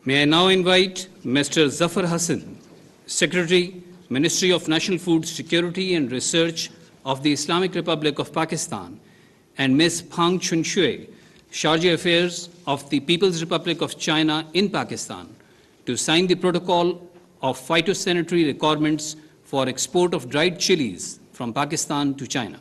May I now invite Mr. Zafar Hassan, Secretary, Ministry of National Food Security and Research of the Islamic Republic of Pakistan, and Ms. Phang Chun Shui, Charge Affairs of the People's Republic of China in Pakistan, to sign the protocol of phytosanitary requirements for export of dried chilies from Pakistan to China.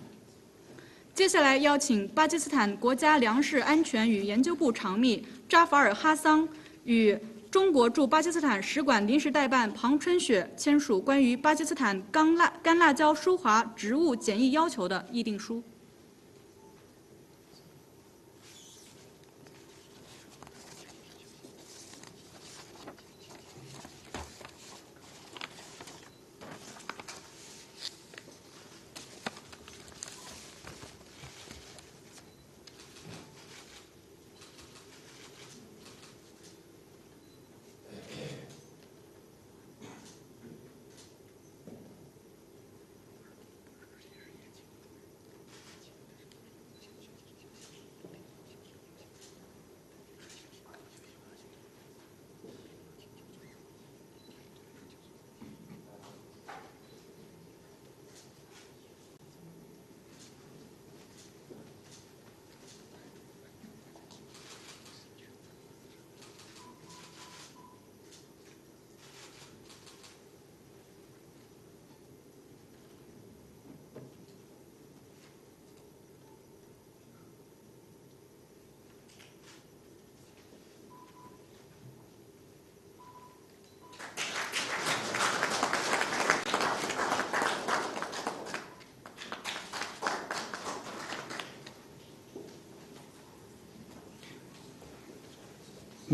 接下来邀请巴基斯坦国家粮食安全与研究部长秘扎法尔哈桑与中国驻巴基斯坦使馆临时代办庞春雪签署关于巴基斯坦干辣椒疏滑植物检疫要求的议定书。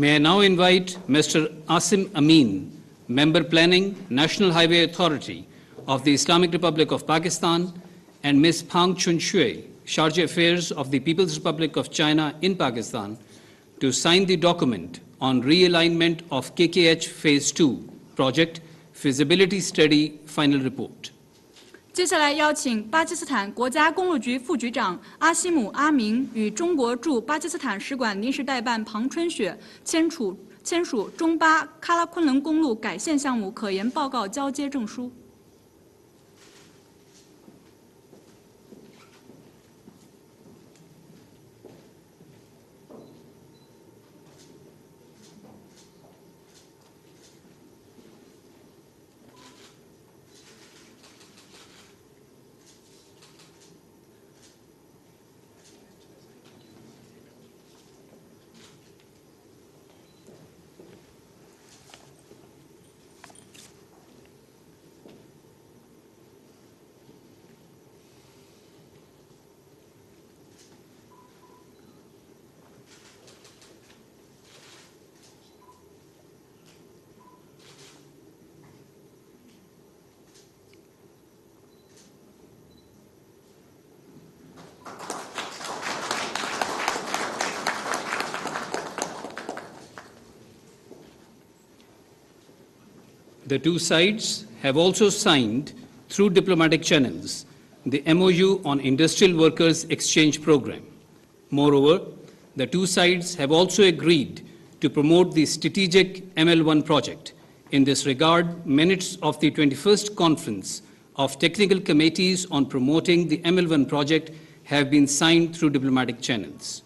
May I now invite Mr. Asim Amin, Member Planning, National Highway Authority of the Islamic Republic of Pakistan, and Ms. Phang Chun Shui, Charge Affairs of the People's Republic of China in Pakistan, to sign the document on realignment of KKH Phase 2 Project Feasibility Study Final Report. 接下来邀请巴基斯坦国家公路局副局长阿西姆·阿明与中国驻巴基斯坦使馆临时代办庞春雪签署中巴喀拉昆仑公路改线项目可研报告交接证书。 The two sides have also signed, through diplomatic channels, the MOU on Industrial Workers Exchange Program. Moreover, the two sides have also agreed to promote the strategic ML1 project. In this regard, minutes of the 21st Conference of Technical Committees on Promoting the ML1 project have been signed through diplomatic channels.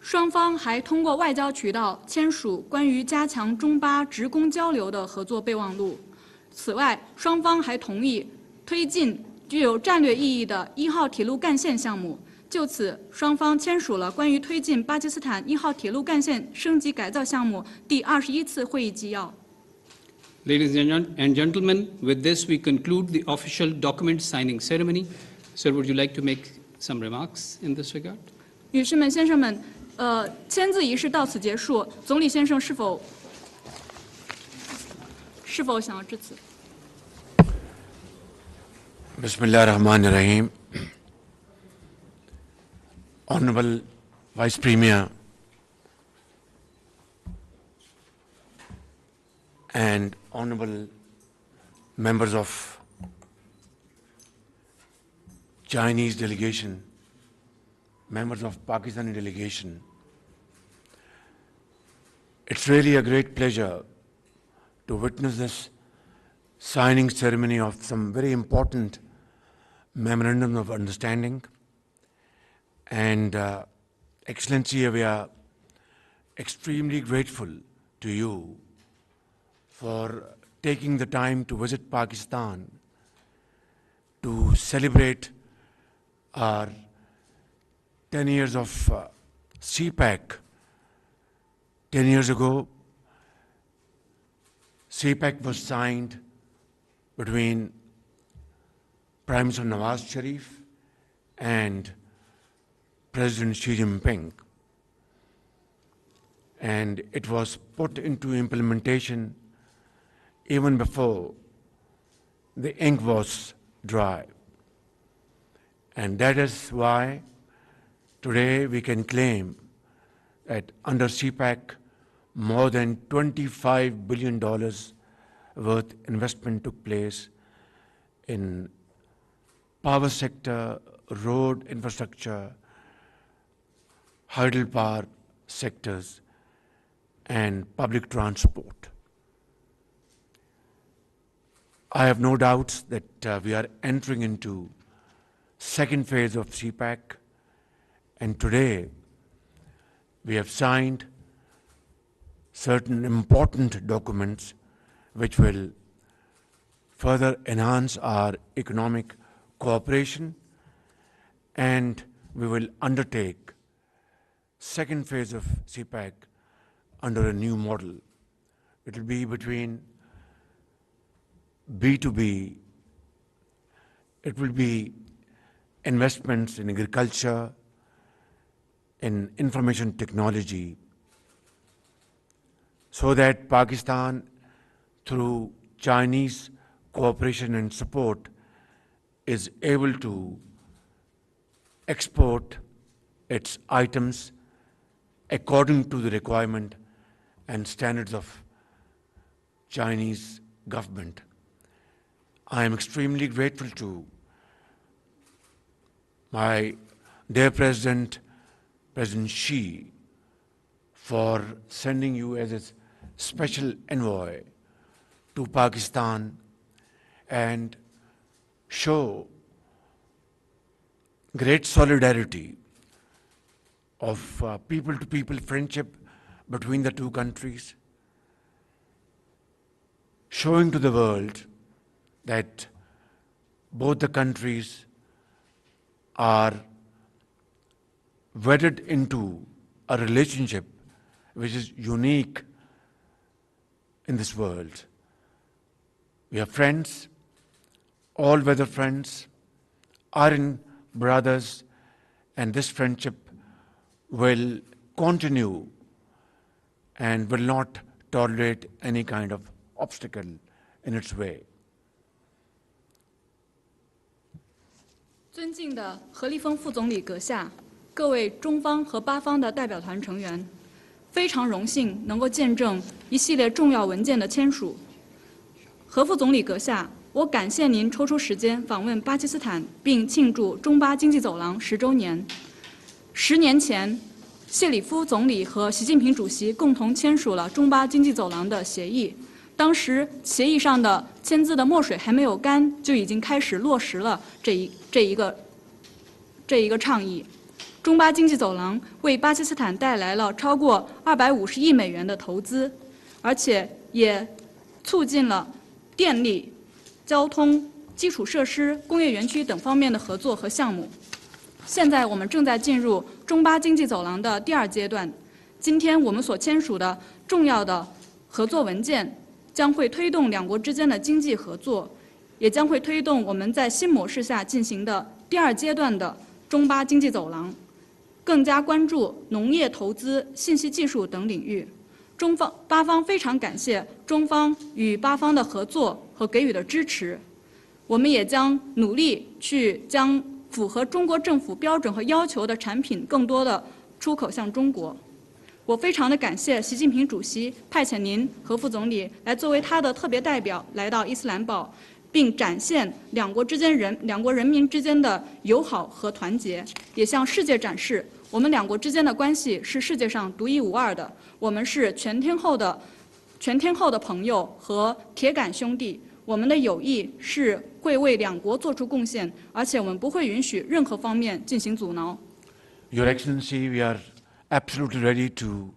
双方还通过外交渠道签署关于加强中巴职工交流的合作备忘录。此外，双方还同意推进具有战略意义的1号铁路干线项目。就此，双方签署了关于推进巴基斯坦1号铁路干线升级改造项目第21次会议纪要。Ladies and gentlemen, with this we conclude the official document signing ceremony. Sir, would you like to make some remarks in this regard? 女士们、先生们。 签字仪式到此结束。总理先生是否想要致辞 Bismillahirrahmanirrahim. Honorable Vice Premier and honorable members of Chinese delegation, members of Pakistani delegation, It's really a great pleasure to witness this signing ceremony of some very important memorandum of understanding. And Excellency, we are extremely grateful to you for taking the time to visit Pakistan to celebrate our 10 years of CPEC. 10 years ago, CPEC was signed between Prime Minister Nawaz Sharif and President Xi Jinping. And it was put into implementation even before the ink was dry. And that is why today we can claim that under CPEC, more than $25 billion worth investment took place in power sector, road infrastructure, hydropower sectors, and public transport. I have no doubts that we are entering into second phase of CPEC, and today we have signed certain important documents which will further enhance our economic cooperation, and we will undertake second phase of CPEC under a new model. It will be between B2B, it will be investments in agriculture, in information technology, so that Pakistan, through Chinese cooperation and support, is able to export its items according to the requirement and standards of Chinese government. I am extremely grateful to my dear President, President Xi, for sending you as a special envoy to Pakistan and show great solidarity of people-to-people friendship between the two countries, showing to the world that both the countries are wedded into a relationship which is unique in this world. We are friends, all-weather friends, iron brothers, and this friendship will continue and will not tolerate any kind of obstacle in its way. 尊敬的何立峰副总理阁下，各位中方和巴方的代表团成员，非常荣幸能够见证一系列重要文件的签署。何副总理阁下，我感谢您抽出时间访问巴基斯坦，并庆祝中巴经济走廊10周年。10年前，谢里夫总理和习近平主席共同签署了中巴经济走廊的协议。当时协议上的签字的墨水还没有干，就已经开始落实了这一个倡议。中巴经济走廊为巴基斯坦带来了超过250亿美元的投资，而且也促进了电力、交通、基础设施、工业园区等方面的合作和项目。现在我们正在进入中巴经济走廊的第2阶段。今天我们所签署的重要的合作文件，将会推动两国之间的经济合作，也将会推动我们在新模式下进行的第2阶段的中巴经济走廊，更加关注农业投资、信息技术等领域。巴方非常感谢中方与巴方的合作和给予的支持，我们也将努力去将符合中国政府标准和要求的产品更多的出口向中国。我非常的感谢习近平主席派遣您何副总理来作为他的特别代表来到伊斯兰堡，并展现两国人民之间的友好和团结，也向世界展示我们两国之间的关系是世界上独一无二的，我们是全天候的朋友和铁杆兄弟。我们的友谊是会为两国做出贡献，而且我们不会允许任何方面进行阻挠。Your Excellency, we are absolutely ready to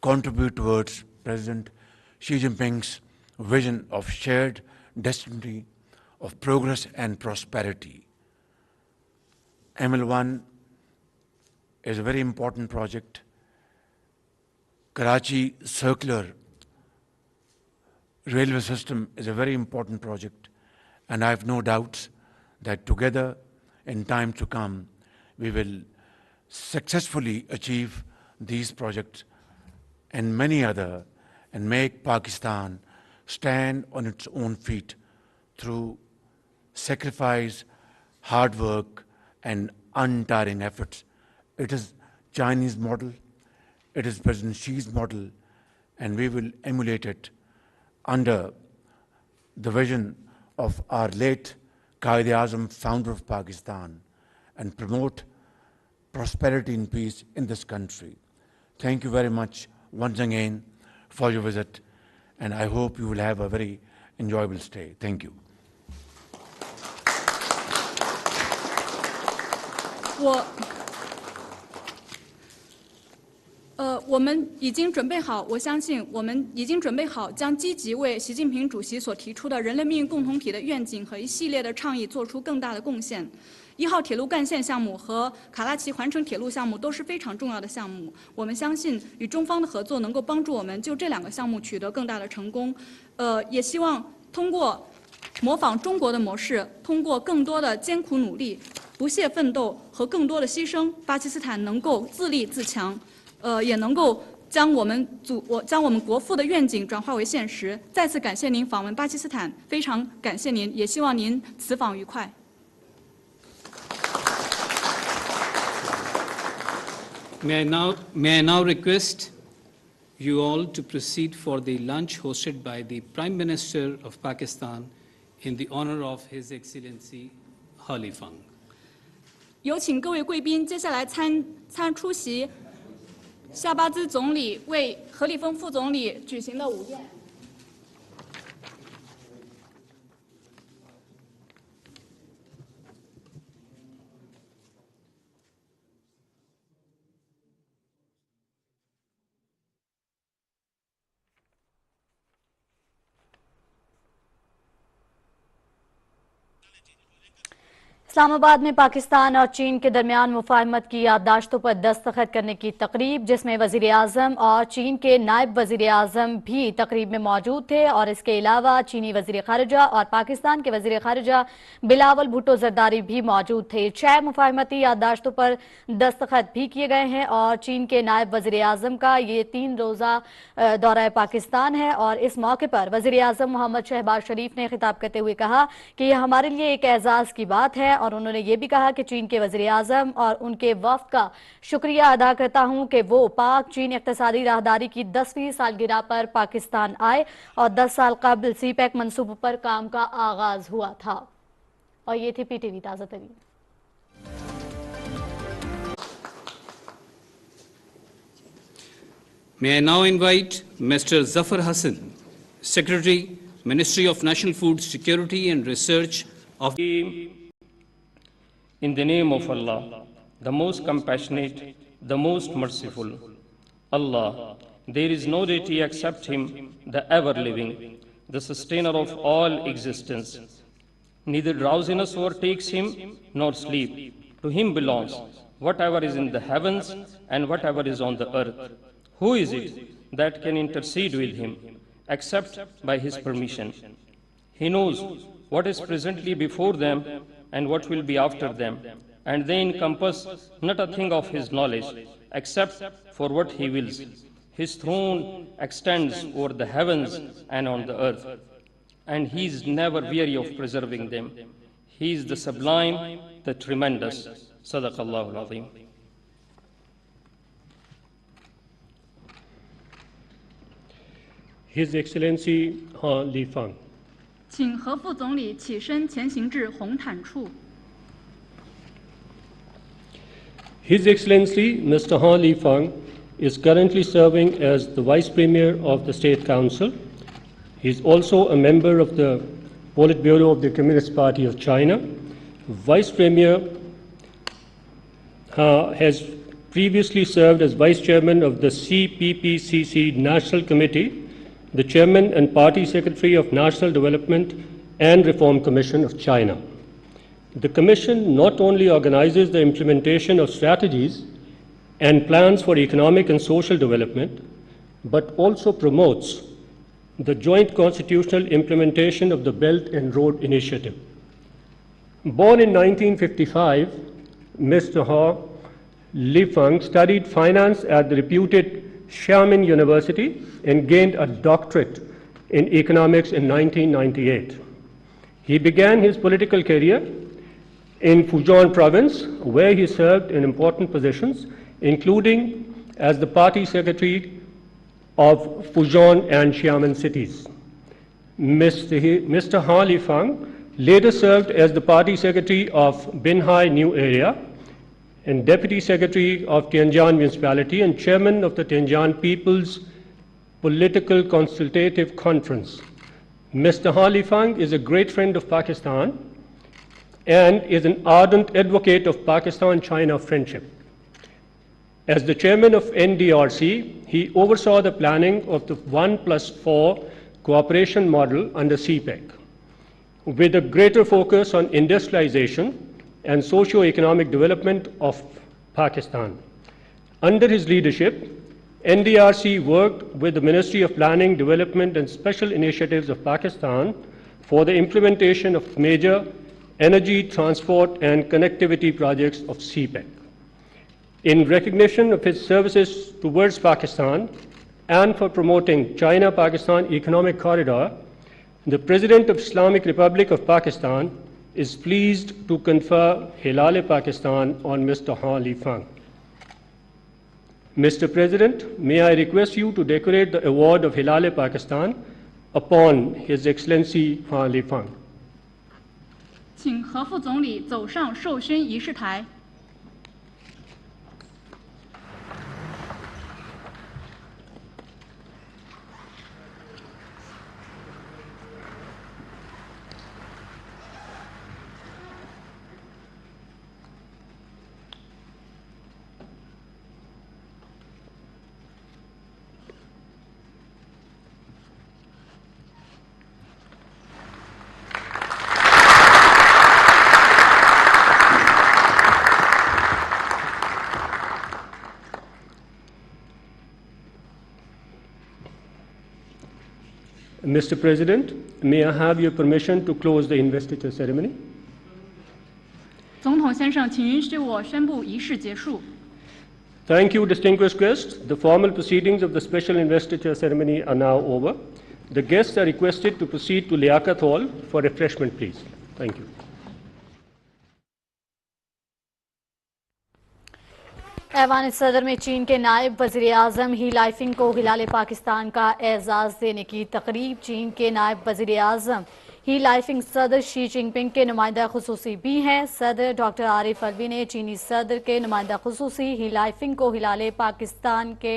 contribute towards President Xi Jinping's vision of shared destiny of progress and prosperity. ML1 is a very important project. Karachi Circular Railway System is a very important project, and I have no doubts that together in time to come we will successfully achieve these projects and many other, and make Pakistan stand on its own feet through sacrifice, hard work, and untiring efforts. It is Chinese model, it is President Xi's model, and we will emulate it under the vision of our late Quaid-e-Azam, founder of Pakistan, and promote prosperity and peace in this country. Thank you very much once again for your visit, and I hope you will have a very enjoyable stay. Thank you. 我们已经准备好，我相信我们已经准备好，将积极为习近平主席所提出的人类命运共同体的愿景和一系列的倡议做出更大的贡献。1号铁路干线项目和卡拉奇环城铁路项目都是非常重要的项目，我们相信与中方的合作能够帮助我们就这2个项目取得更大的成功。也希望通过模仿中国的模式，通过更多的艰苦努力、不懈奋斗和更多的牺牲，巴基斯坦能够自立自强。也能够将我们国父的愿景转化为现实。再次感谢您访问巴基斯坦，非常感谢您，也希望您此访愉快。May I now request you all to proceed for the lunch hosted by the Prime Minister of Pakistan in the honor of His Excellency Khalifang. 有请各位贵宾接下来出席夏巴兹总理为何立峰副总理举行的午宴。इस्लामाबाद में पाकिस्तान और चीन के दरमियान मुफाहमत की याददाश्तों पर दस्तखत करने की तकरीब, जिसमें वज़ीर आज़म और चीन के नायब वज़ीर आज़म भी तकरीब में मौजूद थे, और इसके अलावा चीनी वज़ीर ख़ारिजा और पाकिस्तान के वज़ीर ख़ारिजा बिलावल भुट्टो ज़रदारी भी मौजूद थे। 6 मुफाहमती याददाश्तों पर दस्तखत भी किए गए हैं, और चीन के नायब वज़ीर आज़म का ये 3 रोज़ा दौरा पाकिस्तान है। और इस मौके पर वज़ीर आज़म मोहम्मद शहबाज शरीफ ने खिताब करते हुए कहा कि यह हमारे लिए एक एजाज़ की बात है, और उन्होंने ये भी कहा कि चीन के वज़ीर आज़म और उनके वफ़द का शुक्रिया अदा करता हूं कि वो पाक चीन इक़्तिसादी राहदारी की 10वीं सालगिरह पर पाकिस्तान आए, और 10 साल कबल सीपैक मंसूबों पर काम का आगाज हुआ था। और ये थी PTV ताज़ा तरीन। May I now invite Mr. Zafar Hassan, Secretary, Ministry of National Food Security and Research of In the name of Allah, the most compassionate, the most merciful. Allah, there is no deity except Him, the ever-living, the sustainer of all existence. Neither drowsiness overtakes Him, nor sleep. To Him belongs whatever is in the heavens and whatever is on the earth. Who is it that can intercede with Him, except by His permission? He knows what is presently before them and what will be after them, and they encompass not a thing of His knowledge, except for what He wills. His throne extends over the heavens and on the earth, and He is never weary of preserving them. He is the sublime, the tremendous. Sadaqallahu al-Azim. His Excellency Khalifang. 请何副总理起身前行至红毯处。His Excellency Mr. Ha Lifang is currently serving as the Vice Premier of the State Council. He is also a member of the Politburo of the Communist Party of China. Vice Premier has previously served as Vice Chairman of the CPPCC National Committee, the Chairman and Party Secretary of National Development and Reform Commission of China. The Commission not only organizes the implementation of strategies and plans for economic and social development, but also promotes the joint constitutional implementation of the Belt and Road Initiative. Born in 1955, Mr. Ha Lifang studied finance at the reputed Xiamen University and gained a doctorate in economics in 1998. He began his political career in Fujian province, where he served in important positions, including as the party secretary of Fujian and Xiamen cities. Mr. Ha Lifang later served as the party secretary of Binhai New Area and deputy secretary of Tianjin Municipality and chairman of the Tianjin People's Political Consultative Conference. Mr. Ha Lifang is a great friend of Pakistan and is an ardent advocate of Pakistan-China friendship. As the chairman of NDRC, he oversaw the planning of the 1+4 cooperation model under CPEC, with a greater focus on industrialization and socio-economic development of Pakistan. Under his leadership, NDRC worked with the Ministry of Planning, Development and Special Initiatives of Pakistan for the implementation of major energy, transport and connectivity projects of CPEC. In recognition of his services towards Pakistan and for promoting China-Pakistan Economic Corridor, the President of Islamic Republic of Pakistan is pleased to confer Hilal-e-Pakistan on Mr. Ha Lifang. Mr. President, may I request you to decorate the award of Hilal-e-Pakistan upon His Excellency Ha Lifang. 请何副总理走上授勋仪式台。Mr. President, may I have your permission to close the investiture ceremony? 总统先生，请允许我宣布仪式结束。 Thank you, distinguished guests. The formal proceedings of the special investiture ceremony are now over. The guests are requested to proceed to Liaquat Hall for refreshment, please. Thank you. ऐवान सदर में चीन के नायब वज़ीर आज़म ही लाइफिंग को हिलाल पाकिस्तान का एजाज़ देने की तकरीब। चीन के नायब वज़ीर आज़म ही लाइफिंग सदर शी जिनपिंग के नुमाइंदा खुसूसी भी हैं। सदर डॉक्टर आरिफ अलवी ने चीनी सदर के नुमाइंदा खुसूसी ही लाइफिंग को हिलाल पाकिस्तान के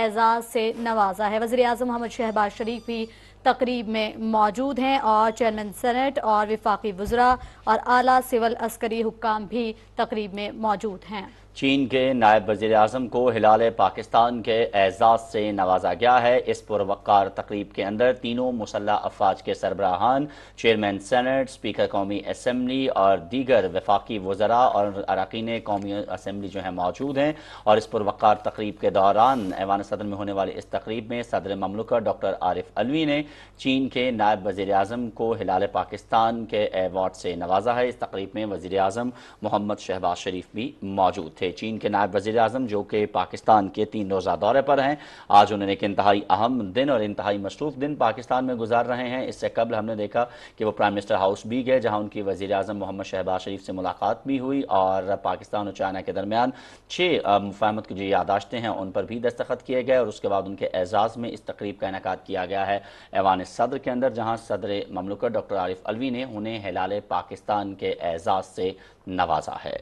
एजाज़ से नवाजा है। वज़ीर आज़म मोहम्मद शहबाज शरीफ भी तकरीब में मौजूद हैं और चेयरमैन सेनेट और विफाकी वज़रा और आला सिविल अस्करी हुक्काम भी तकरीब में मौजूद हैं। चीन के नायब वज़ीर आज़म को हिलाल पाकिस्तान के एजाज़ से नवाजा गया है। इस पुरवकार तकरीब के अंदर तीनों मुसल्लह अफवाज के सरबराहान, चेयरमैन सेनेट, स्पीकर कौमी असम्बली और दीगर वफाकी वज़रा और अरकान कौमी असम्बली जो हैं मौजूद हैं। और इस पुरवकार तकरीब के दौरान ऐवान सदर में होने वाली इस तकरीब में सदर ममलकत डॉक्टर आरिफ अलवी ने चीन के नायब वज़ीर आज़म को हिलाल पाकिस्तान के अवार्ड से नवाजा है। इस तकरीब में वज़ीर आज़म मोहम्मद शहबाज शरीफ भी मौजूद थे। चीन के नायब वज़ीर आज़म जो कि पाकिस्तान के 3 रोज़ा दौरे पर हैं, आज उन्होंने एक इंतहाई अहम दिन और इंतहाई मसरूफ़ दिन पाकिस्तान में गुजार रहे हैं। इससे कबल हमने देखा कि वो प्राइम मिनिस्टर हाउस भी गए, जहाँ उनकी वज़ीर आज़म मोहम्मद शहबाज शरीफ से मुलाकात भी हुई और पाकिस्तान और चाइना के दरमियान 6 मुफाहमत की जो यादाश्तें हैं उन पर भी दस्तखत किए गए। और उसके बाद उनके एजाज़ में इस तकरीब का इनेकाद किया गया है ऐवान सदर के अंदर, जहाँ सदर ममलकत डॉक्टर आरिफ अलवी ने उन्हें हिलाल पाकिस्तान के एजाज़ से नवाजा है।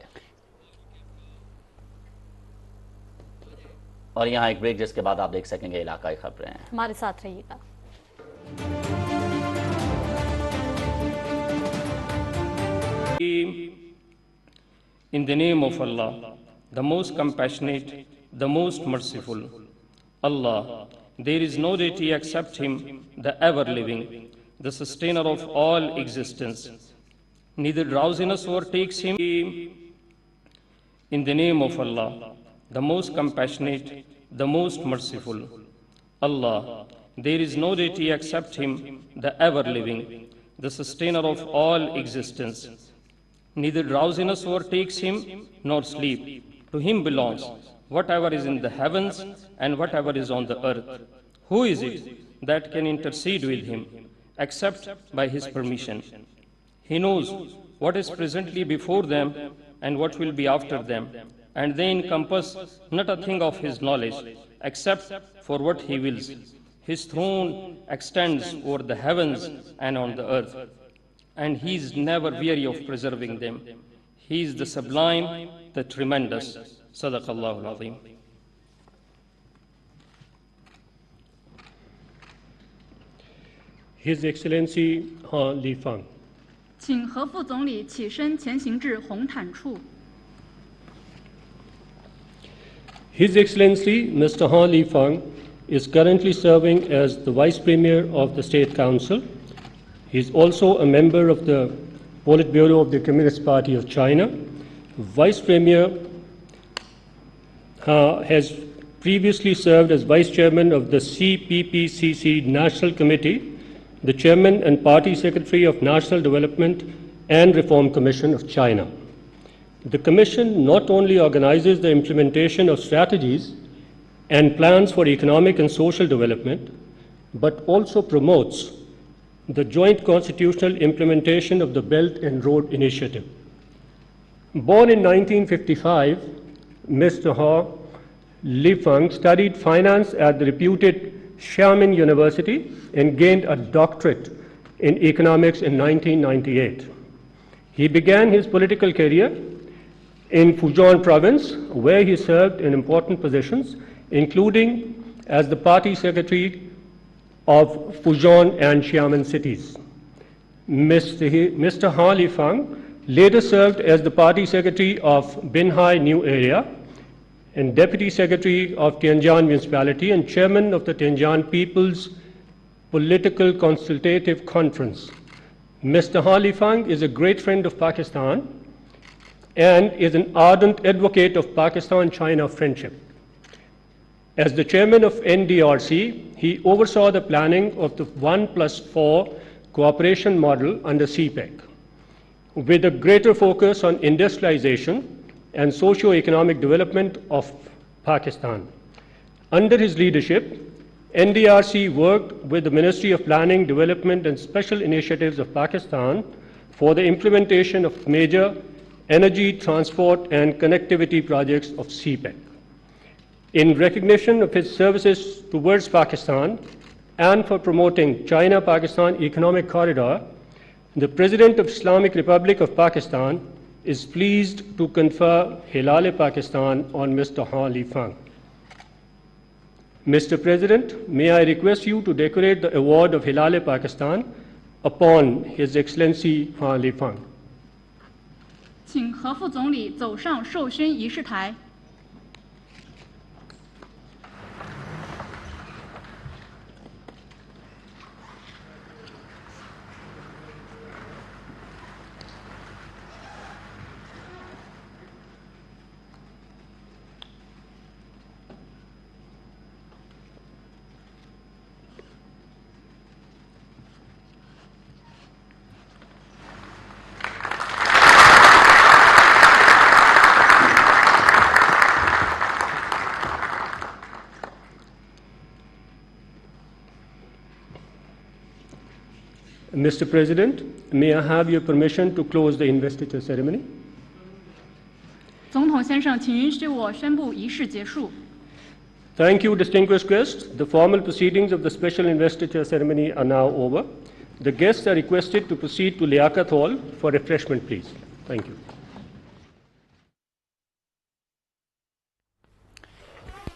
और यहाँ एक ब्रेक जिसके बाद आप देख सकेंगे इलाकाई खबरें। हमारे साथ रहिएगा। In the name of Allah, the most compassionate, the most merciful. Allah, there is no deity except Him, the ever-living, the sustainer of all existence. Neither drowsiness overtakes Him. In the name of Allah, the most compassionate, the most merciful. Allah, there is no deity except Him, the ever-living, the sustainer of all existence. Neither drowsiness overtakes Him, nor sleep. To Him belongs whatever is in the heavens and whatever is on the earth. Who is it that can intercede with Him, except by His permission? He knows what is presently before them and what will be after them, and they encompass not a thing of His knowledge, except for what He wills. His throne extends over the heavens and on the earth, and He is never weary of preserving them. He is the sublime, the tremendous. Sadaqallahu al-Azim. His Excellency Ha Lifang. 请何副总理起身前行至红毯处。 His Excellency Mr. Ha Lifang is currently serving as the Vice Premier of the State Council. He is also a member of the Politburo of the Communist Party of China. Vice Premier has previously served as Vice Chairman of the CPPCC National Committee, the Chairman and Party Secretary of National Development and Reform Commission of China. The Commission not only organizes the implementation of strategies and plans for economic and social development, but also promotes the joint constitutional implementation of the Belt and Road Initiative. Born in 1955, Mr. Ha Lifang studied finance at the reputed Xiamen University and gained a doctorate in economics in 1998. He began his political career in Fujian province, where he served in important positions, including as the party secretary of Fujian and Xiamen cities. Mr. Ha Lifang later served as the party secretary of Binhai New Area and deputy secretary of Tianjin Municipality and chairman of the Tianjin People's Political Consultative Conference. Mr. Ha Lifang is a great friend of Pakistan and is an ardent advocate of Pakistan-China friendship. As the chairman of NDRC, he oversaw the planning of the 1+4 cooperation model under CPEC, with a greater focus on industrialization and socio-economic development of Pakistan. Under his leadership, NDRC worked with the Ministry of Planning, Development and Special Initiatives of Pakistan for the implementation of major energy, transport and connectivity projects of CPEC. In recognition of his services towards Pakistan and for promoting China-Pakistan Economic Corridor, the President of Islamic Republic of Pakistan is pleased to confer Hilal-e-Pakistan on Mr. Ha Lifang. Mr. President, may I request you to decorate the award of Hilal-e-Pakistan upon His Excellency Ha Lifang. 请何副总理走上授勋仪式台。Mr. President, may I have your permission to close the investiture ceremony? 总统先生，请允许我宣布仪式结束。 Thank you, distinguished guests. The formal proceedings of the special investiture ceremony are now over. The guests are requested to proceed to Liaquat Hall for refreshment, please. Thank you.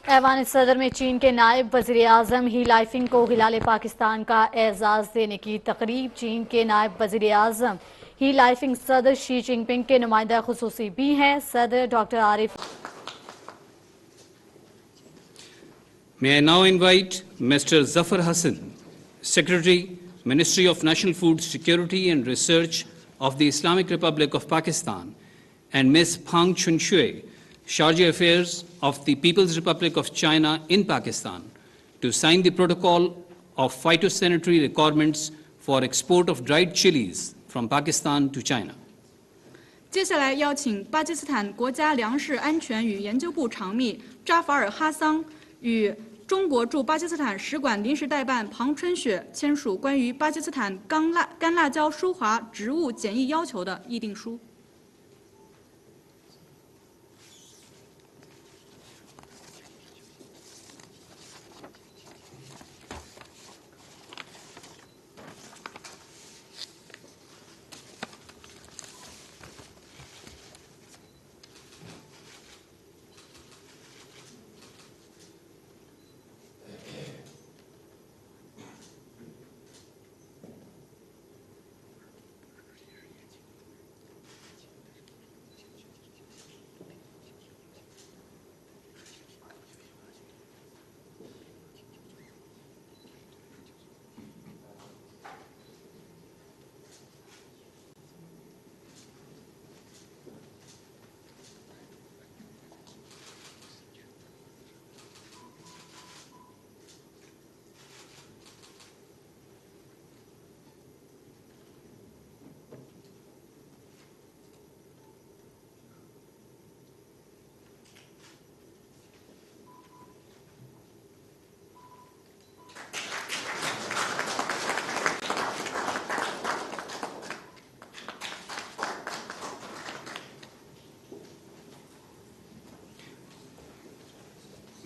ऐवान सदर में चीन के नायब वज़ीर आज़म ही लाइफिंग को हिलाल पाकिस्तान का एजाज़ देने की तकरीब। चीन के नायब वज़ीर आज़म ही लाइफिंग सदर शी जिनपिंग के नुमाइंदा खुसूसी भी हैं। सदर doctor Arif. May I now invite Mr. Zafar Hassan, Secretary, Ministry of National Food Security and Research of the Islamic Republic of Pakistan, and Ms. Pang Chunshui, Charge Affairs of the People's Republic of China in Pakistan, to sign the protocol of phytosanitary requirements for export of dried chilies from Pakistan to China. 接下来邀请巴基斯坦国家粮食安全与研究部长秘扎法尔哈桑与中国驻巴基斯坦使馆临时代办庞春雪签署关于巴基斯坦干辣椒疏滑植物检疫要求的议定书。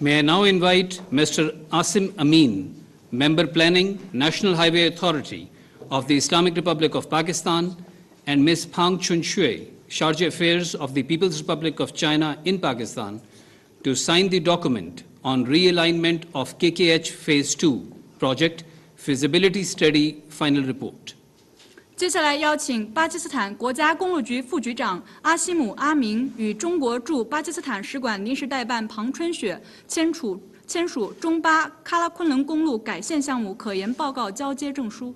May I now invite Mr. Asim Amin, Member Planning, National Highway Authority of the Islamic Republic of Pakistan, and Ms. Pang Chunshui, Charge Affairs of the People's Republic of China in Pakistan, to sign the document on realignment of KKH Phase 2 Project Feasibility Study Final Report. 接下来邀请巴基斯坦国家公路局副局长阿西姆·阿明与中国驻巴基斯坦使馆临时代办庞春雪签署中巴喀拉昆仑公路改线项目可研报告交接证书。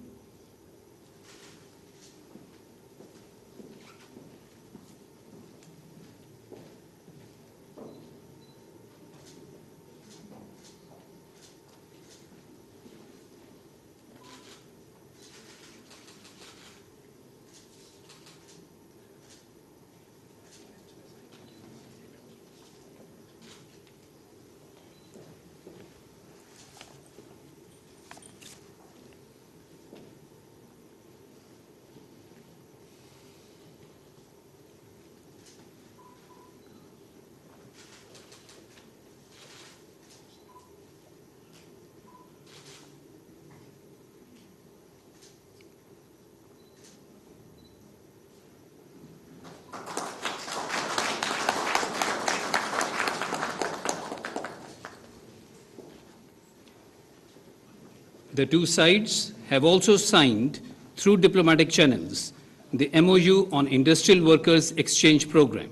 The two sides have also signed, through diplomatic channels, the MOU on Industrial Workers Exchange Program.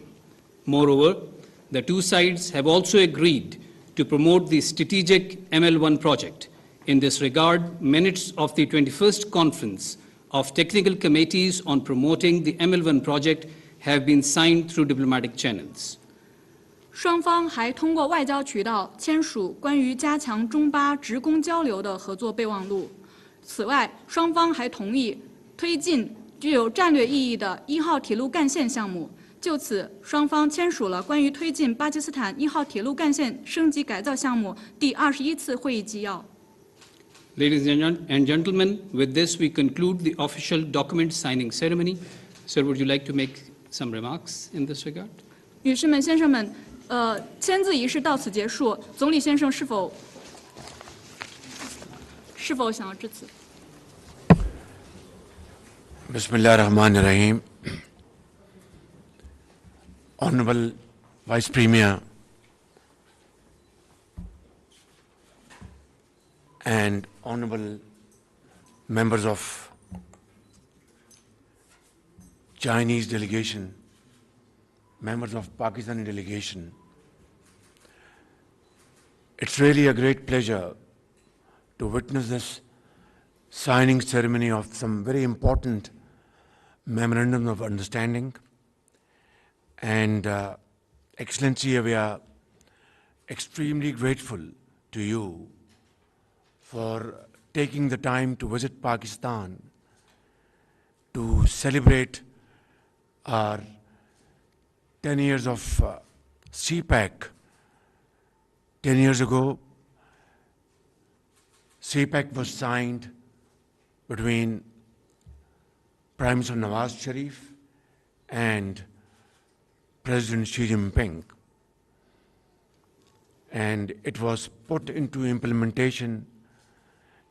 Moreover, the two sides have also agreed to promote the strategic ML1 project. In this regard, minutes of the 21st Conference of Technical Committees on Promoting the ML1 project have been signed through diplomatic channels. 双方还通过外交渠道签署关于加强中巴职工交流的合作备忘录。此外，双方还同意推进具有战略意义的1号铁路干线项目。就此，双方签署了关于推进巴基斯坦1号铁路干线升级改造项目第21次会议纪要。Ladies and gentlemen, with this we conclude the official document signing ceremony. Sir, would you like to make some remarks in this regard? 女士们、先生们。签字仪式到此结束。总理先生是否想要致辞？ Bismillah ar-Rahman ar-Rahim. Honorable Vice Premier and honorable members of Chinese delegation, members of Pakistani delegation, it's really a great pleasure to witness this signing ceremony of some very important memorandum of understanding. And Excellency, we are extremely grateful to you for taking the time to visit Pakistan to celebrate our 10 years of CPEC. 10 years ago, CPEC was signed between Prime Minister Nawaz Sharif and President Xi Jinping. And it was put into implementation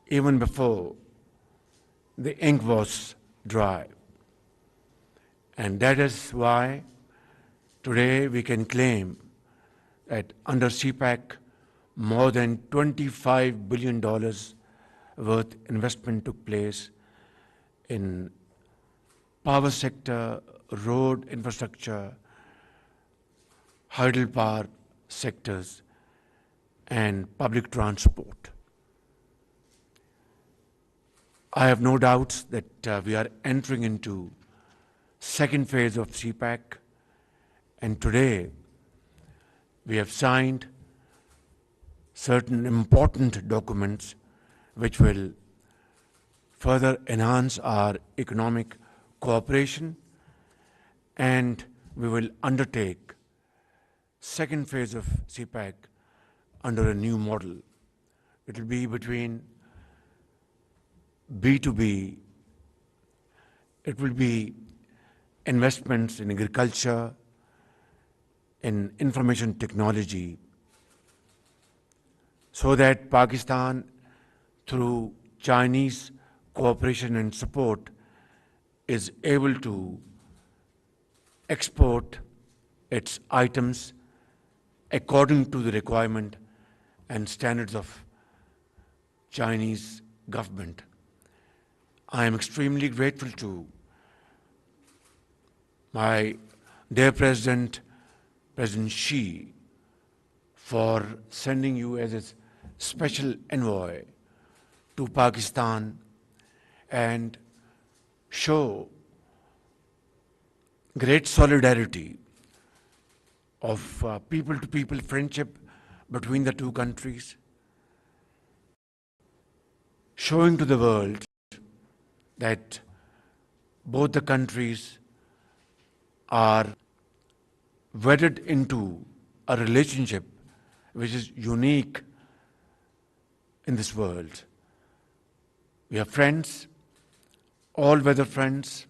even before the ink was dry. And that is why today we can claim that under CPEC, more than $25 billion worth investment took place in power sector, road infrastructure, hydropower sectors, and public transport. I have no doubts that we are entering into second phase of CPEC, and today we have signed certain important documents which will further enhance our economic cooperation, and we will undertake second phase of CPEC under a new model. It will be between B2B, it will be investments in agriculture, in information technology, so that Pakistan, through Chinese cooperation and support, is able to export its items according to the requirement and standards of Chinese government. I am extremely grateful to my dear President, President Xi, for sending you as a special envoy to Pakistan and show great solidarity of people-to-people friendship between the two countries, showing to the world that both the countries are wedded into a relationship which is unique in this world. We are friends, all-weather friends,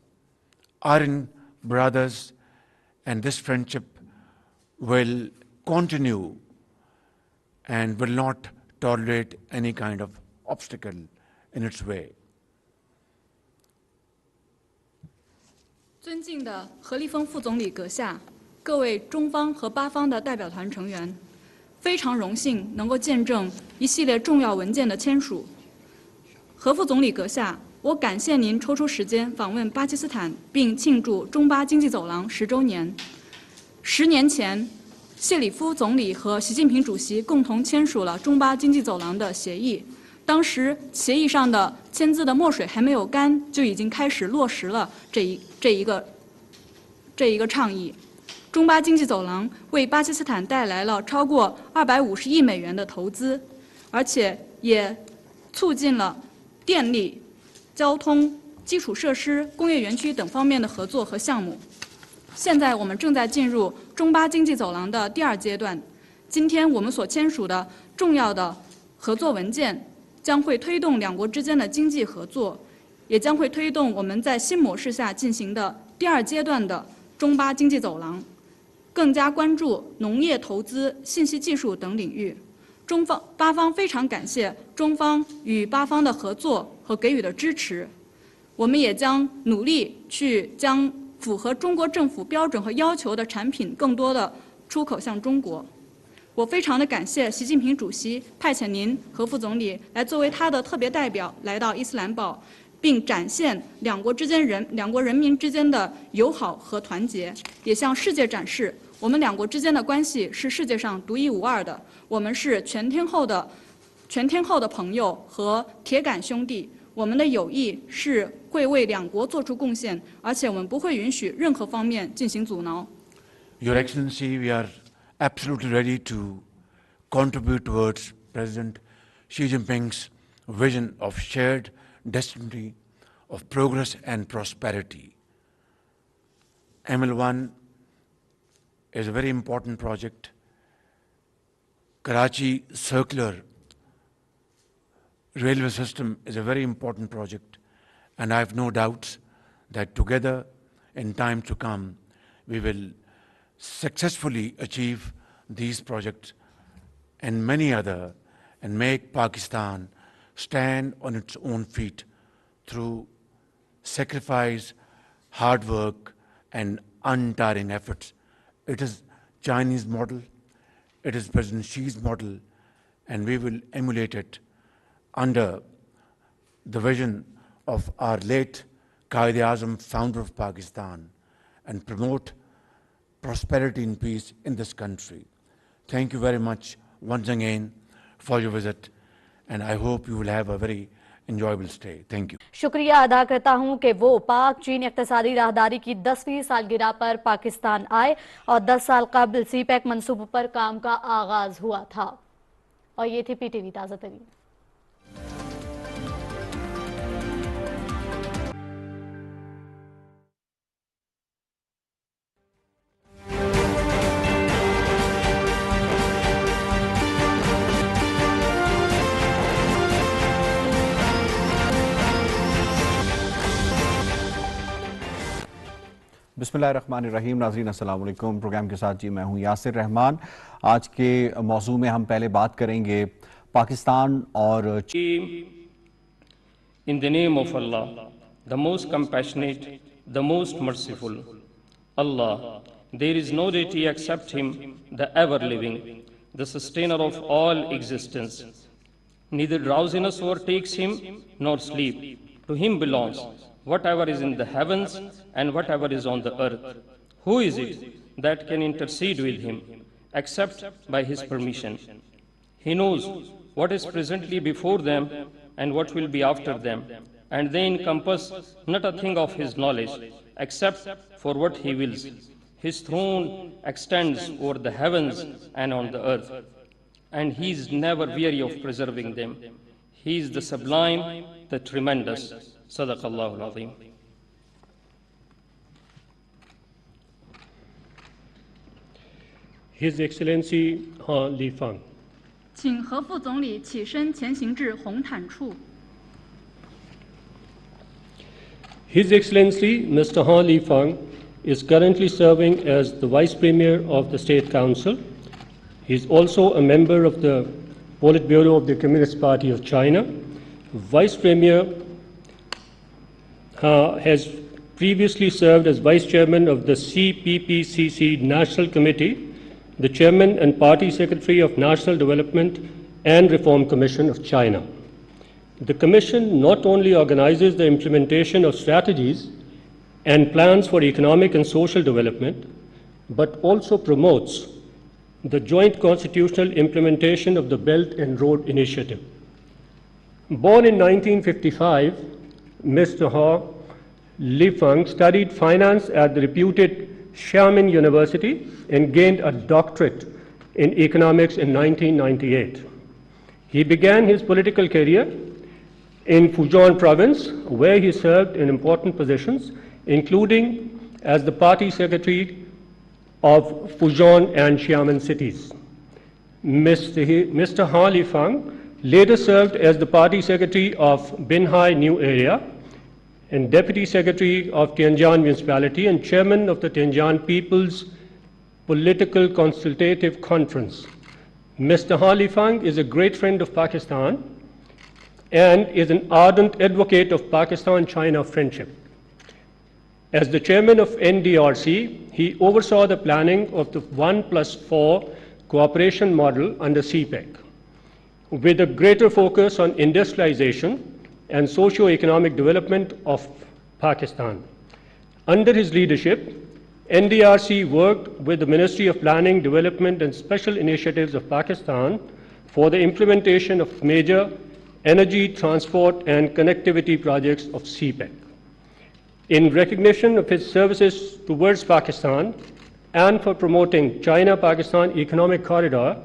iron brothers, and this friendship will continue and will not tolerate any kind of obstacle in its way. 尊敬的何立峰副总理阁下，各位中方和巴方的代表团成员，非常荣幸能够见证一系列重要文件的签署。何副总理阁下，我感谢您抽出时间访问巴基斯坦，并庆祝中巴经济走廊10周年。10年前，谢里夫总理和习近平主席共同签署了中巴经济走廊的协议。当时协议上的签字的墨水还没有干，就已经开始落实了这一个倡议。中巴经济走廊为巴基斯坦带来了超过250亿美元的投资，而且也促进了电力、交通、基础设施、工业园区等方面的合作和项目。现在我们正在进入中巴经济走廊的第2阶段。今天我们所签署的重要的合作文件，将会推动两国之间的经济合作，也将会推动我们在新模式下进行的第2阶段的中巴经济走廊，更加关注农业投资、信息技术等领域。巴方非常感谢中方与巴方的合作和给予的支持，我们也将努力去将符合中国政府标准和要求的产品更多的出口向中国。我非常的感谢习近平主席派遣您和副总理来作为他的特别代表来到伊斯兰堡，并展现两国人民之间的友好和团结，也向世界展示我们两国之间的关系是世界上独一无二的，我们是全天候的朋友和铁杆兄弟。我们的友谊是会为两国做出贡献，而且我们不会允许任何方面进行阻挠。Your Excellency, we are absolutely ready to contribute towards President Xi Jinping's vision of shared destiny of progress and prosperity. ML1 is a very important project. Karachi Circular Railway System is a very important project, and I have no doubts that together in time to come we will successfully achieve these projects and many other, and make Pakistan stand on its own feet through sacrifice, hard work and untiring efforts. It is Chinese model, it is President Xi's model, and we will emulate it under the vision of our late Quaid-e-Azam, founder of Pakistan, and promote prosperity and peace in this country. Thank you very much once again for your visit, and I hope you will have a very enjoyable stay. Thank you. शुक्रिया अदा करता हूं कि वो पाक चीन इक्तिसादी राहदारी की 10वीं सालगिरह पर पाकिस्तान आए और 10 साल कबल सीपैक मंसूबों पर काम का आगाज हुआ था। और ये थी पीटीवी ताज़ा तरीन। बिस्मिल्लाहिर्रहमानिर्रहीम। नाज़रीन अस्सलाम वालेकुम। प्रोग्राम के साथ जी मैं हूँ यासिर रहमान। आज के मौजू में हम पहले बात करेंगे पाकिस्तान और In the name of Allah, the most compassionate, the most merciful. Allah, there is no deity except Him, the ever-living, the sustainer of all existence. Neither drowsiness overtakes Him, nor sleep. To Him belongs whatever is in the heavens and whatever is on the earth. Who is it that can intercede with Him, except by His permission? He knows what is presently before them and what will be after them, and they encompass not a thing of His knowledge, except for what He wills. His throne extends over the heavens and on the earth, and He is never weary of preserving them. He is the sublime, the tremendous. Sadaqallahu al-Azim. His Excellency Ha Lifang. 请何副总理起身前行至红毯处。 His Excellency Mr. Ha Lifang is currently serving as the Vice Premier of the State Council. He is also a member of the Politburo of the Communist Party of China. Vice Premier has previously served as Vice Chairman of the CPPCC National Committee, the Chairman and Party Secretary of National Development and Reform Commission of China. The Commission not only organizes the implementation of strategies and plans for economic and social development, but also promotes the joint constitutional implementation of the Belt and Road Initiative. Born in 1955, Mr. Ha Lifang studied finance at the reputed Xiamen University and gained a doctorate in economics in 1998. He began his political career in Fujian province, where he served in important positions, including as the party secretary of Fujian and Xiamen cities. Mr. Ha Lifang later served as the party secretary of Binhai New Area and deputy secretary of Tianjin Municipality and chairman of the Tianjin People's Political Consultative Conference. Mr. Ha Lifang is a great friend of Pakistan and is an ardent advocate of Pakistan-China friendship. As the chairman of NDRC, he oversaw the planning of the 1+4 cooperation model under CPEC, with a greater focus on industrialization and socio-economic development of Pakistan. Under his leadership, NDRC worked with the Ministry of Planning, Development and Special Initiatives of Pakistan for the implementation of major energy, transport and connectivity projects of CPEC. In recognition of his services towards Pakistan and for promoting China-Pakistan Economic Corridor,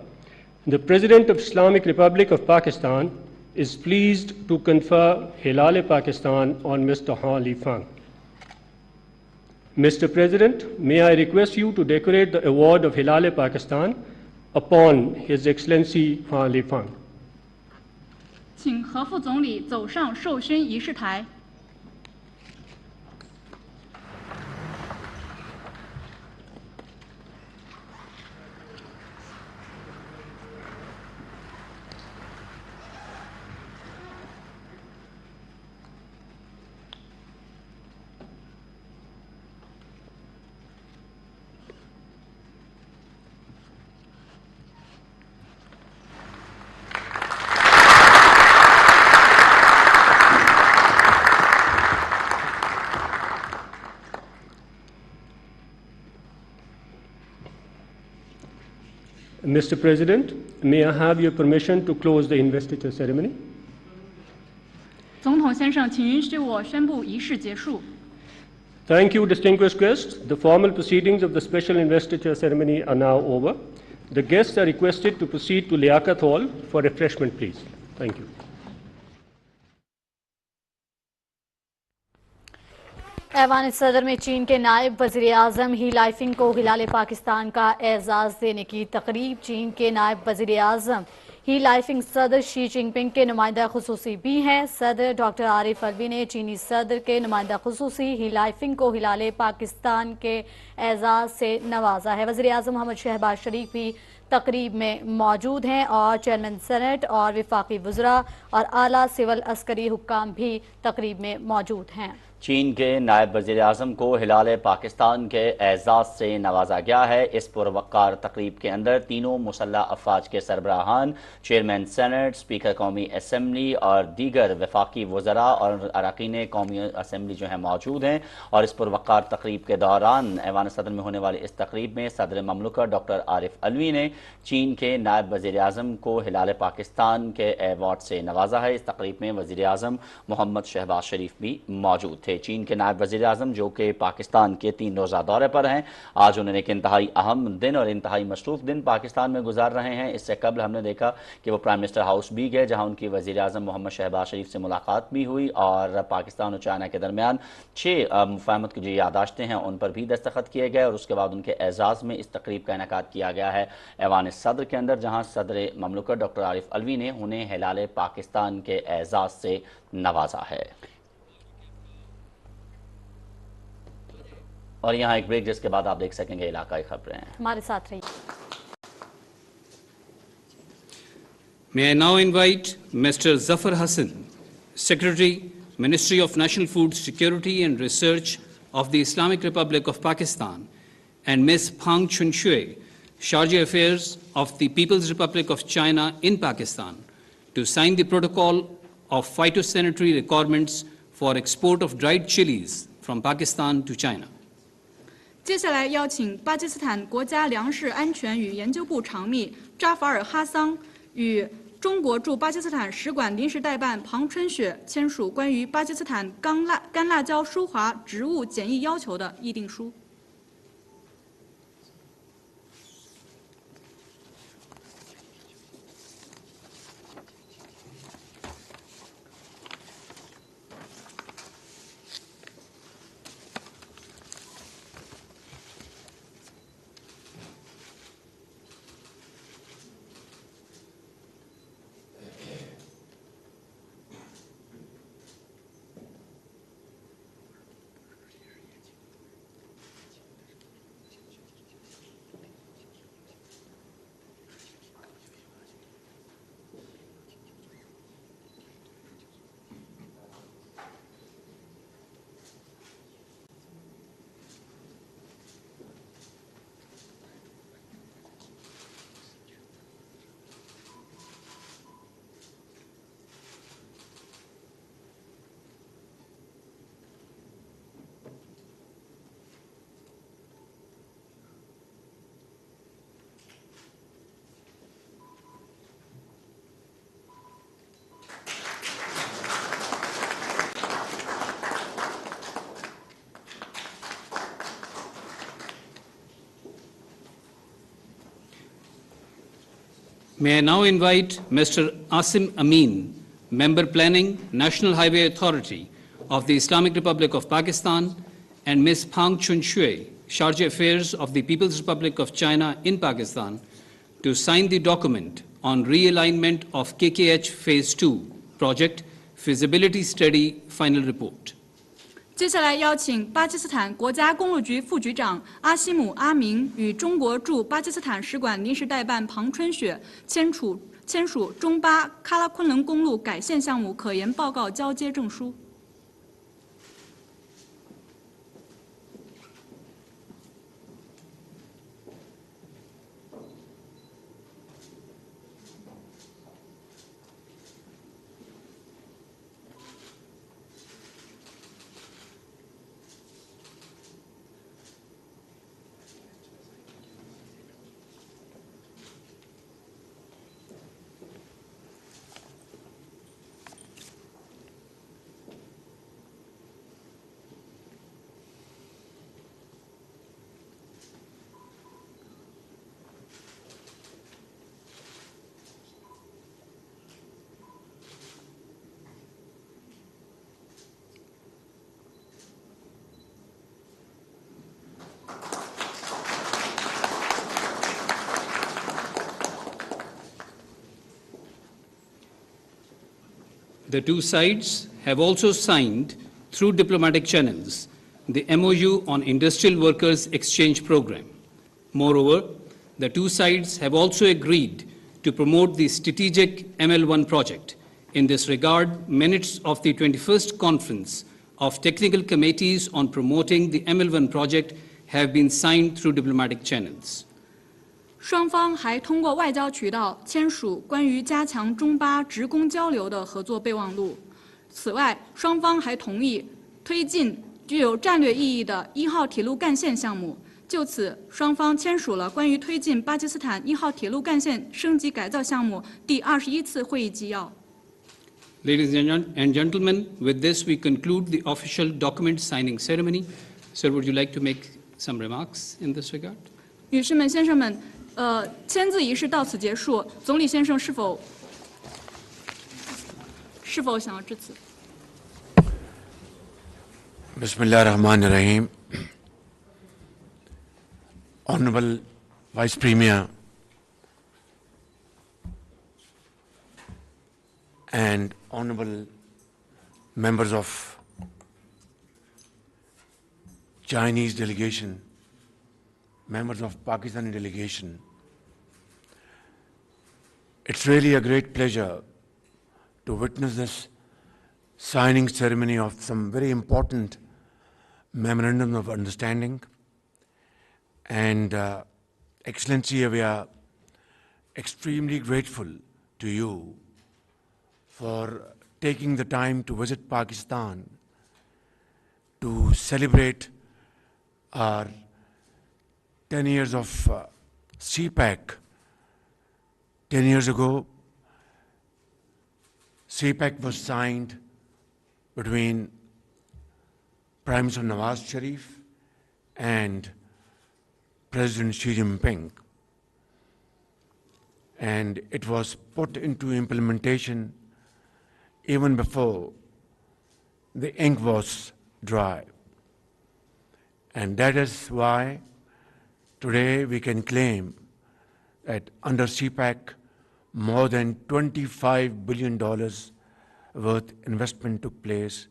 the President of Islamic Republic of Pakistan is pleased to confer Hilal-e-Pakistan on Mr. Han Lifang. Mr. President, may I request you to decorate the award of Hilal-e-Pakistan upon His Excellency Han Lifang. 请何副总理走上授勋仪式台。Mr. President, may I have your permission to close the investiture ceremony? 总统先生，请允许我宣布仪式结束。 Thank you, distinguished guests. The formal proceedings of the special investiture ceremony are now over. The guests are requested to proceed to Liaquat Hall for refreshment, please. Thank you. ऐवान सदर में चीन के नायब वज़ीर आज़म ही लाइफिंग को हिलाल पाकिस्तान का एजाज़ देने की तकरीब। चीन के नायब वज़ीर आज़म ही लाइफिंग सदर शी जिनपिंग के नुमाइंदा खुसूसी भी हैं। सदर डॉक्टर आरिफ अलवी ने चीनी सदर के नुमाइंदा खुसूसी ही लाइफिंग को हिलाल पाकिस्तान के एजाज़ से नवाजा है। वज़ीर आज़म मोहम्मद शहबाज शरीफ भी तकरीब में मौजूद हैं और चेयरमैन सेनेट और वफाकी वज़रा और आला सिविल अस्करी हुक्काम भी तकरीब में मौजूद हैं। चीन के नायब वज़ीर आज़म को हिलाल पाकिस्तान के एजाज़ से नवाजा गया है। इस पुरवक़ार तकरीब के अंदर तीनों मुसल्लह अफ़वाज के सरबराहान, चेयरमैन सेनेट, स्पीकर कौमी असम्बली और दीगर वफाकी वज़रा और अरकान कौमी असम्बली जो हैं मौजूद हैं। और इस पुरवक़ार तकरीब के दौरान ऐवान सदर में होने वाली इस तकरीब में सदर ममलकत डॉक्टर आरिफ अलवी ने चीन के नायब वज़ीर आज़म को हिलाल पाकिस्तान के अवार्ड से नवाजा है। इस तकरीब में वज़ीर आज़म मोहम्मद शहबाज शरीफ भी मौजूद थे। चीन के नायब वज़ीर आज़म जो कि पाकिस्तान के 3 रोज़ा दौरे पर हैं, आज उन्होंने एक इंतहाई अहम दिन और इंतहाई मसरूफ़ दिन पाकिस्तान में गुजार रहे हैं। इससे कबल हमने देखा कि वो प्राइम मिनिस्टर हाउस भी गए, जहाँ उनकी वज़ीर आज़म मोहम्मद शहबाज शरीफ से मुलाकात भी हुई और पाकिस्तान और चाइना के दरमियान 6 मुफाहमत की जो यादाश्तें हैं उन पर भी दस्तखत किए गए। और उसके बाद उनके एजाज़ में इस तकरीब का इनेकाद किया गया है ऐवान सदर के अंदर, जहाँ सदर ममलकत डॉक्टर आरिफ अलवी ने उन्हें हिलाल पाकिस्तान के एजाज़ से नवाजा है। और यहाँ एक ब्रेक, जिसके बाद आप देख सकेंगे इलाकाई खबरें। हमारे साथ रहिए। May I now invite Mr. Zafar Hassan, Secretary, Ministry of National Food Security and Research of the Islamic Republic of Pakistan, and Ms. Pang Chunshui, Charge Affairs of the People's Republic of China in Pakistan, to sign the protocol of phytosanitary requirements for export of dried chilies from Pakistan to China. 接下来邀请巴基斯坦国家粮食安全与研究部长秘扎法尔哈桑与中国驻巴基斯坦使馆临时代办庞春雪签署关于巴基斯坦干辣椒疏滑植物检疫要求的议定书。May I now invite Mr. Asim Amin, Member Planning, National Highway Authority of the Islamic Republic of Pakistan, and Ms. Phang Chun Shui, Charge Affairs of the People's Republic of China in Pakistan, to sign the document on realignment of KKH Phase 2 project feasibility study final report. 接下来邀请巴基斯坦国家公路局副局长阿西姆·阿明与中国驻巴基斯坦使馆临时代办庞春雪签署中巴喀拉昆仑公路改线项目可研报告交接证书。The two sides have also signed, through diplomatic channels, the MOU on Industrial Workers Exchange Program. Moreover, the two sides have also agreed to promote the strategic ML1 project. In this regard, minutes of the 21st Conference of Technical Committees on Promoting the ML1 project have been signed through diplomatic channels. 双方还通过外交渠道签署关于加强中巴职工交流的合作备忘录。此外，双方还同意推进具有战略意义的1号铁路干线项目。就此，双方签署了关于推进巴基斯坦1号铁路干线升级改造项目第21次会议纪要。Ladies and gentlemen, with this we conclude the official document signing ceremony. Sir, would you like to make some remarks in this regard? 女士们、先生们，签字仪式到此结束。总理先生是否想要致辞？ Bismillah ar-Rahman ar-Rahim. Honorable Vice Premier and honorable members of Chinese delegation, members of Pakistani delegation, it's really a great pleasure to witness this signing ceremony of some very important memorandum of understanding. And Excellency, we are extremely grateful to you for taking the time to visit Pakistan to celebrate our 10 years of CPEC. 10 years ago, CPEC was signed between Prime Minister Nawaz Sharif and President Xi Jinping. And it was put into implementation even before the ink was dry. And that is why today we can claim that under CPEC, more than $25 billion worth investment took place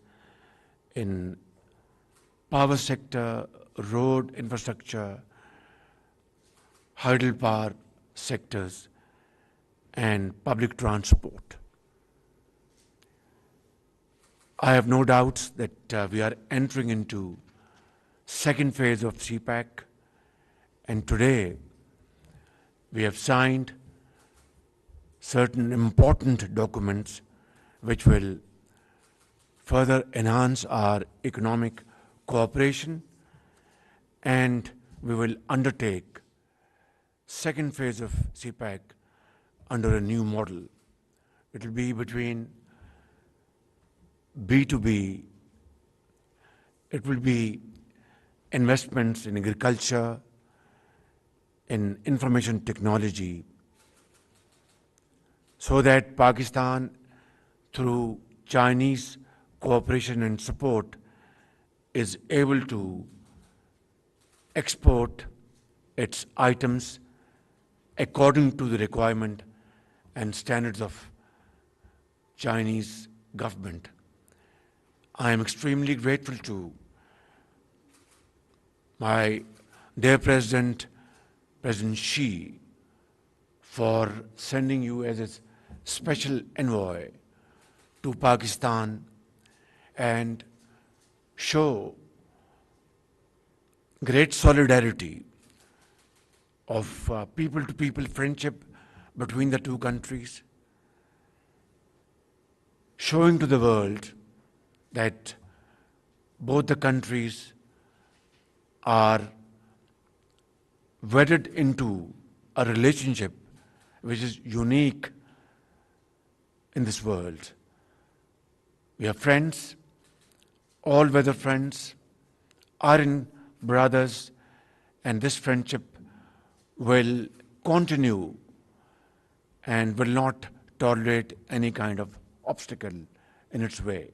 in power sector, road infrastructure, hydropower sectors, and public transport. I have no doubts that we are entering into second phase of CPEC, and today we have signed certain important documents which will further enhance our economic cooperation, and we will undertake second phase of CPEC under a new model. It will be between B2B, it will be investments in agriculture, in information technology, so that Pakistan, through Chinese cooperation and support, is able to export its items according to the requirement and standards of Chinese government. I am extremely grateful to my dear President, President Xi, for sending you as a special envoy to Pakistan and show great solidarity of people-to-people friendship between the two countries, showing to the world that both the countries are wedded into a relationship which is unique in this world. We are friends, all-weather friends, iron brothers, and this friendship will continue and will not tolerate any kind of obstacle in its way.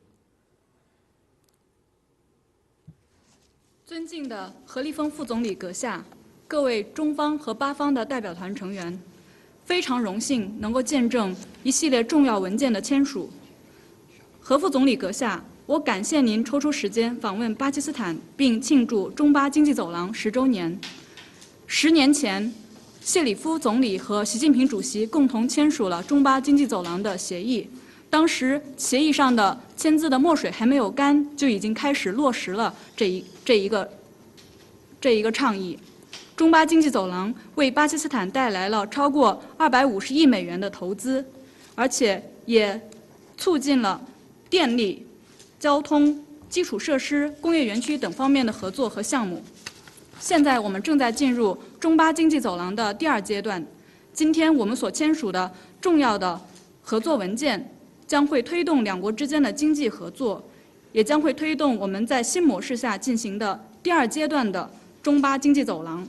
尊敬的何立峰副总理阁下，各位中方和巴方的代表团成员，非常荣幸能够见证一系列重要文件的签署。何副总理阁下，我感谢您抽出时间访问巴基斯坦，并庆祝中巴经济走廊10周年。10年前，谢里夫总理和习近平主席共同签署了中巴经济走廊的协议。当时协议上的签字的墨水还没有干，就已经开始落实了这一个倡议。中巴经济走廊为巴基斯坦带来了超过250亿美元的投资，而且也促进了电力、交通、基础设施、工业园区等方面的合作和项目。现在我们正在进入中巴经济走廊的第2阶段。今天我们所签署的重要的合作文件，将会推动两国之间的经济合作，也将会推动我们在新模式下进行的第2阶段的中巴经济走廊，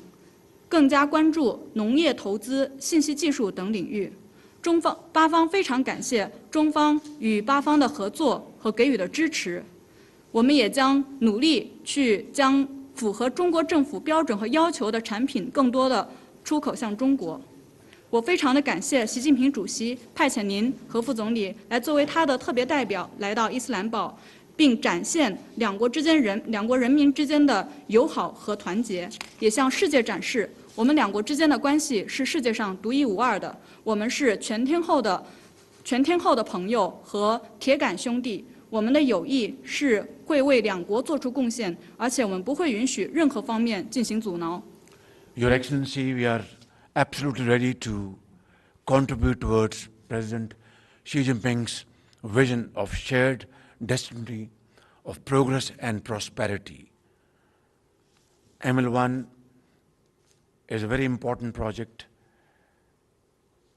更加关注农业投资、信息技术等领域。巴方非常感谢中方与巴方的合作和给予的支持，我们也将努力去将符合中国政府标准和要求的产品更多的出口向中国。我非常的感谢习近平主席派遣您何副总理来作为他的特别代表来到伊斯兰堡，并展现两国人民之间的友好和团结，也向世界展示我们两国之间的关系是世界上独一无二的，我们是全天候的朋友和铁杆兄弟，我们的友谊是会为两国做出贡献，而且我们不会允许任何方面进行阻挠。Your Excellency, we are absolutely ready to contribute towards President Xi Jinping's vision of shared destiny of progress and prosperity. ML1 is a very important project.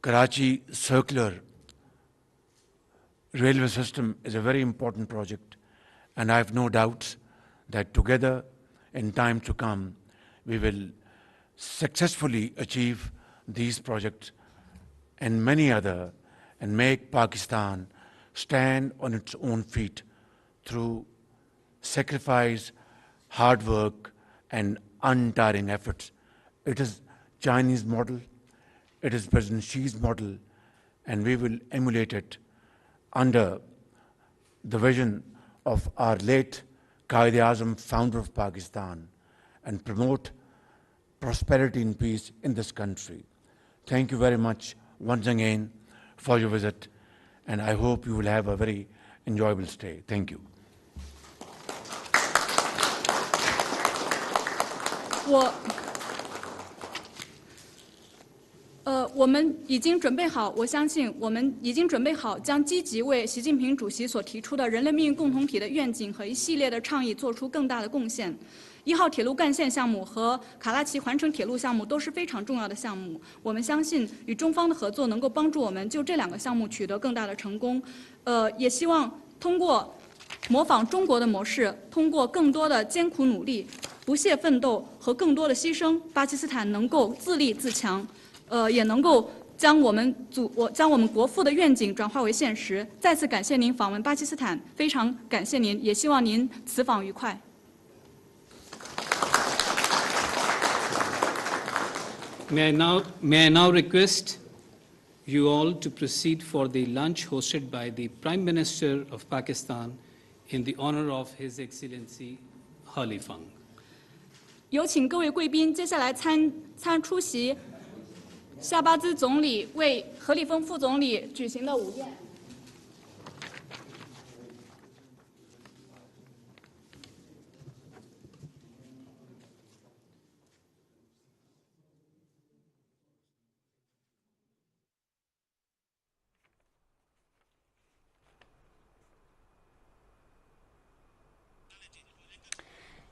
Karachi circular railway system is a very important project, and I have no doubts that together in time to come we will successfully achieve these projects and many other, and make Pakistan stand on its own feet through sacrifice, hard work, and untiring efforts. It is Chinese model, it is President Xi's model, and we will emulate it under the vision of our late Qaid-e-Azam, founder of Pakistan, and promote prosperity and peace in this country. Thank you very much once again for your visit, and I hope you will have a very enjoyable stay. Thank you. 我们已经准备好，我相信我们已经准备好，将积极为习近平主席所提出的人类命运共同体的愿景和一系列的倡议做出更大的贡献。1号铁路干线项目和卡拉奇环城铁路项目都是非常重要的项目，我们相信与中方的合作能够帮助我们就这2个项目取得更大的成功。也希望通过模仿中国的模式，通过更多的艰苦努力、不懈奋斗和更多的牺牲，巴基斯坦能够自立自强，也能够将我们国父的愿景转化为现实。再次感谢您访问巴基斯坦，非常感谢您，也希望您此访愉快。May I now request you all to proceed for the lunch hosted by the Prime Minister of Pakistan in the honor of His Excellency Khalifang. 有请各位贵宾接下来出席夏巴兹总理为何立峰副总理举行的午宴。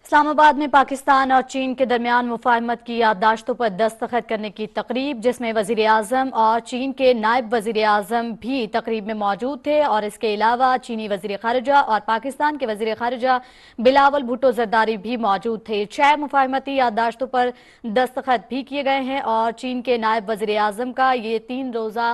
Islamabad में पाकिस्तान और चीन के दरमियान मुफाहमत की याददाश्तों पर दस्तखत करने की तकरीब, जिसमें वज़ीर आज़म और चीन के नायब वज़ीर आज़म भी तकरीब में मौजूद थे और इसके अलावा चीनी वज़ीर ख़ारिजा और पाकिस्तान के वज़ीर ख़ारिजा बिलावल भुट्टो ज़रदारी भी मौजूद थे। 6 मुफाहमती याददाश्तों पर दस्तखत भी किए गए हैं और चीन के नायब वज़ीर आज़म का ये 3 रोज़ा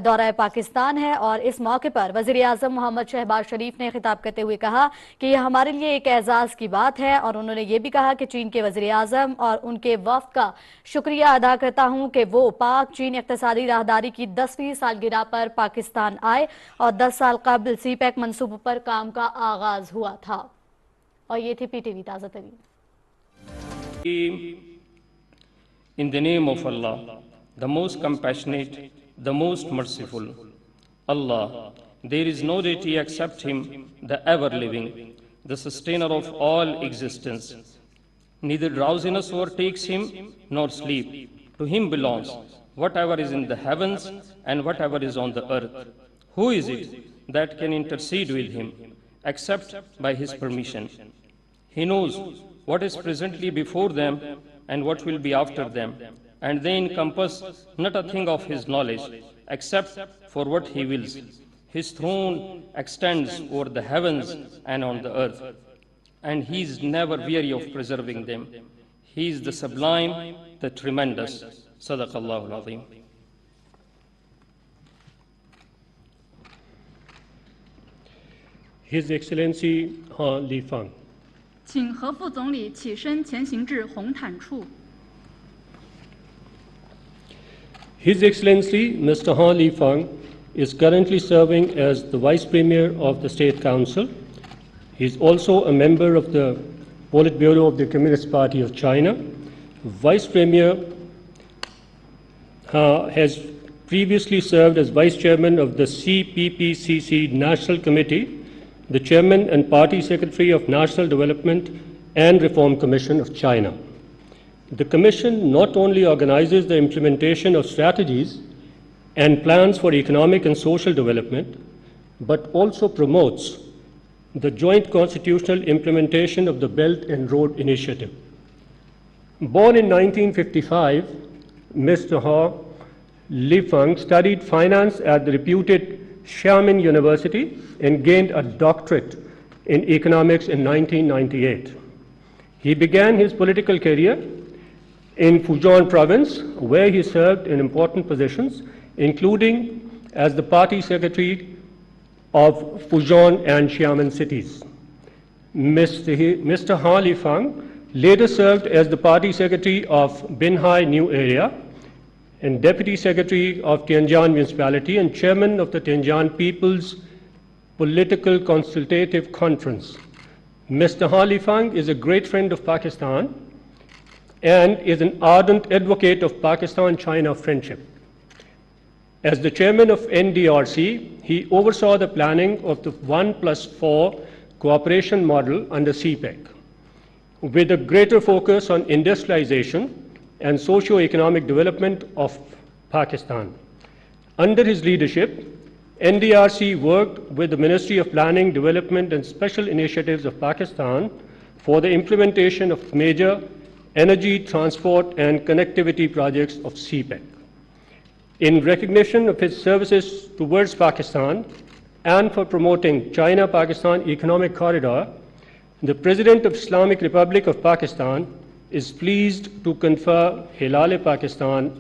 दौरा पाकिस्तान है और इस मौके पर वज़ीर आज़म मोहम्मद शहबाज शरीफ ने खिताब करते हुए कहा कि यह हमारे लिए एक एजाज़ की बात है और उन्होंने ये भी कहा कि चीन के वज़ीर आज़म और उनके वफ़द का शुक्रिया अदा करता हूं कि वो पाक चीन इक़्तिसादी राहदारी की 10वीं सालगिरह पर पाकिस्तान आए और 10 साल कबल सीपैक मंसूबों पर काम का आगाज हुआ था। और ये थी पीटीवी ताज़ा तरीन। In the name of Allah, the most compassionate, the most merciful. Allah, there is no deity except Him, the ever-living, the sustainer of all existence. Neither drowsiness overtakes Him, nor sleep. To Him belongs whatever is in the heavens and whatever is on the earth. Who is it that can intercede with Him, except by His permission? He knows what is presently before them and what will be after them, and they encompass not a thing of His knowledge, except for what He wills. His throne extends over the heavens and on the earth, and He is never weary of preserving them. He is the sublime, the tremendous. Sadaqallahu al-Azim. His Excellency Khalifang. 请何副总理起身前行至红毯处。 His Excellency Mr. Khalifang is currently serving as the Vice Premier of the State Council. He is also a member of the Politburo of the Communist Party of China. Vice Premier has previously served as Vice Chairman of the CPPCC National Committee, the Chairman and Party Secretary of National Development and Reform Commission of China. The Commission not only organizes the implementation of strategies and plans for economic and social development, but also promotes the joint constitutional implementation of the Belt and Road Initiative. Born in 1955, Mr. Khalifang studied finance at the reputed Xiamen University and gained a doctorate in economics in 1998. He began his political career in Fujian province, where he served in important positions, including as the party secretary of Fujian and Xiamen cities. Mr. Khalifang later served as the party secretary of Binhai New Area and deputy secretary of Tianjin Municipality and chairman of the Tianjin People's Political Consultative Conference. Mr. Khalifang is a great friend of Pakistan and is an ardent advocate of Pakistan-China friendship. As the chairman of NDRC, he oversaw the planning of the 1+4 cooperation model under CPEC, with a greater focus on industrialization and socio-economic development of Pakistan. Under his leadership, NDRC worked with the Ministry of Planning, Development and Special Initiatives of Pakistan for the implementation of major energy, transport and connectivity projects of CPEC. In recognition of his services towards Pakistan and for promoting China-Pakistan Economic Corridor, the President of Islamic Republic of Pakistan is pleased to confer Hilal-e-Pakistan